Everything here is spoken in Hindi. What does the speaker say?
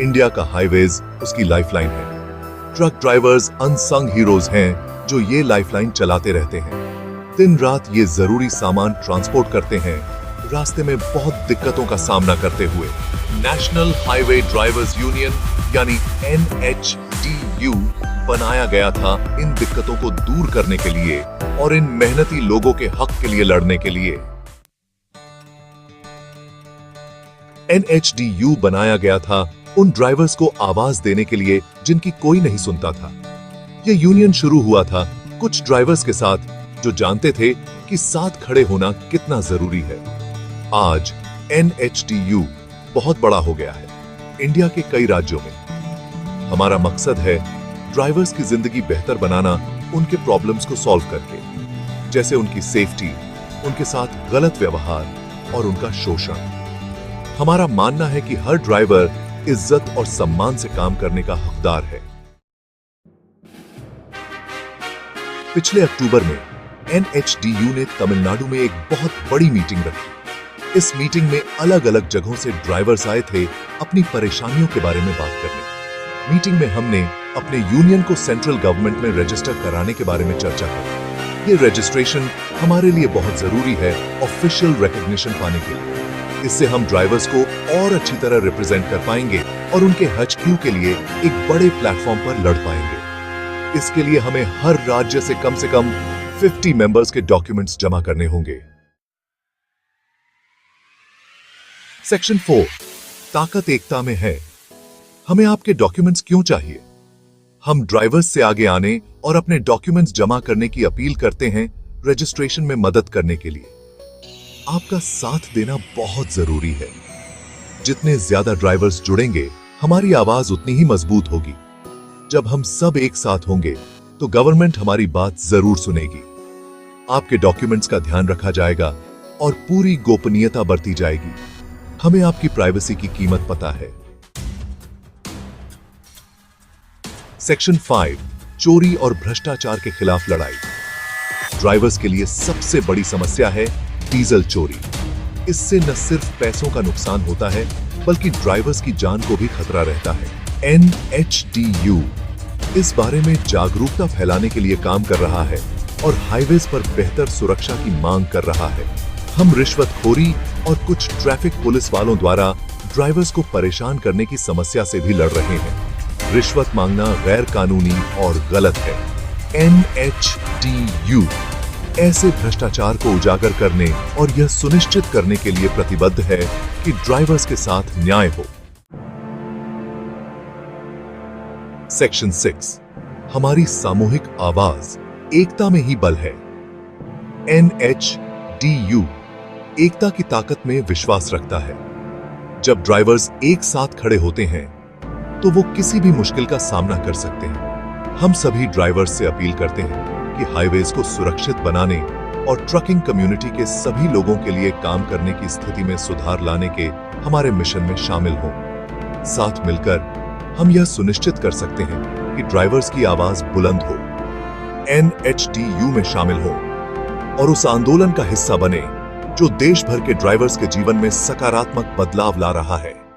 इंडिया का हाईवेज उसकी लाइफलाइन है। ट्रक ड्राइवर्स अनसंग हीरोज हैं जो ये लाइफलाइन चलाते रहते हैं। दिन रात ये जरूरी सामान ट्रांसपोर्ट करते हैं, रास्ते में बहुत दिक्कतों का सामना करते हुए। नेशनल हाईवे ड्राइवर्स यूनियन यानी NHDU बनाया गया था इन दिक्कतों को दूर करने के लिए और इन मेहनती लोगों के हक के लिए लड़ने के लिए। NHDU बनाया गया था उन ड्राइवर्स को आवाज देने के लिए जिनकी कोई नहीं सुनता था। यह यूनियन शुरू हुआ था कुछ ड्राइवर्स के साथ जो जानते थे कि साथ खड़े होना कितना जरूरी है। आज NHDU बहुत बड़ा हो गया है इंडिया के कई राज्यों में। हमारा मकसद है ड्राइवर्स की जिंदगी बेहतर बनाना, उनके प्रॉब्लम्स को सॉल्व करके, जैसे उनकी सेफ्टी, उनके साथ गलत व्यवहार और उनका शोषण। हमारा मानना है कि हर ड्राइवर इज्जत और सम्मान से काम करने का हकदार है। पिछले अक्टूबर में NHDU ने तमिलनाडु में एक बहुत बड़ी मीटिंग रखी। इस मीटिंग में अलग अलग जगहों से ड्राइवर्स आए थे अपनी परेशानियों के बारे में बात करने। मीटिंग में हमने अपने यूनियन को सेंट्रल गवर्नमेंट में रजिस्टर कराने के बारे में चर्चा की। ये रजिस्ट्रेशन हमारे लिए बहुत जरूरी है ऑफिशियल रिकॉग्निशन पाने के लिए। इससे हम ड्राइवर्स को और अच्छी तरह रिप्रेजेंट कर पाएंगे और उनके HQ के लिए एक बड़े प्लेटफॉर्म पर लड़ पाएंगे। इसके लिए हमें हर राज्य से कम 50 मेंबर्स के डॉक्यूमेंट्स जमा करने होंगे। सेक्शन 4 ताकत एकता में है। हमें आपके डॉक्यूमेंट्स क्यों चाहिए? हम ड्राइवर्स से आगे आने और अपने डॉक्यूमेंट्स जमा करने की अपील करते हैं रजिस्ट्रेशन में मदद करने के लिए। आपका साथ देना बहुत जरूरी है। जितने ज्यादा ड्राइवर्स जुड़ेंगे, हमारी आवाज उतनी ही मजबूत होगी। जब हम सब एक साथ होंगे तो गवर्नमेंट हमारी बात जरूर सुनेगी। आपके डॉक्यूमेंट्स का ध्यान रखा जाएगा और पूरी गोपनीयता बरती जाएगी। हमें आपकी प्राइवेसी की कीमत पता है। सेक्शन 5 चोरी और भ्रष्टाचार के खिलाफ लड़ाई। ड्राइवर्स के लिए सबसे बड़ी समस्या है डीजल चोरी। इससे न सिर्फ पैसों का नुकसान होता है बल्कि ड्राइवर्स की जान को भी खतरा रहता है। NHDU इस बारे में जागरूकता फैलाने के लिए काम कर रहा है और हाईवेज पर बेहतर सुरक्षा की मांग कर रहा है। हम रिश्वतखोरी और कुछ ट्रैफिक पुलिस वालों द्वारा ड्राइवर्स को परेशान करने की समस्या से भी लड़ रहे हैं। रिश्वत मांगना गैर कानूनी और गलत है। NHDU ऐसे भ्रष्टाचार को उजागर करने और यह सुनिश्चित करने के लिए प्रतिबद्ध है कि ड्राइवर्स के साथ न्याय हो। सेक्शन 6 हमारी सामूहिक आवाज, एकता में ही बल है। NHDU एकता की ताकत में विश्वास रखता है। जब ड्राइवर्स एक साथ खड़े होते हैं तो वो किसी भी मुश्किल का सामना कर सकते हैं। हम सभी ड्राइवर्स से अपील करते हैं कि हाईवेज को सुरक्षित बनाने और ट्रकिंग कम्युनिटी के सभी लोगों के लिए काम करने की स्थिति में सुधार लाने के हमारे मिशन में शामिल हों। साथ मिलकर हम यह सुनिश्चित कर सकते हैं कि ड्राइवर्स की आवाज बुलंद हो, NHDU में शामिल हो और उस आंदोलन का हिस्सा बने जो देश भर के ड्राइवर्स के जीवन में सकारात्मक बदलाव ला रहा है।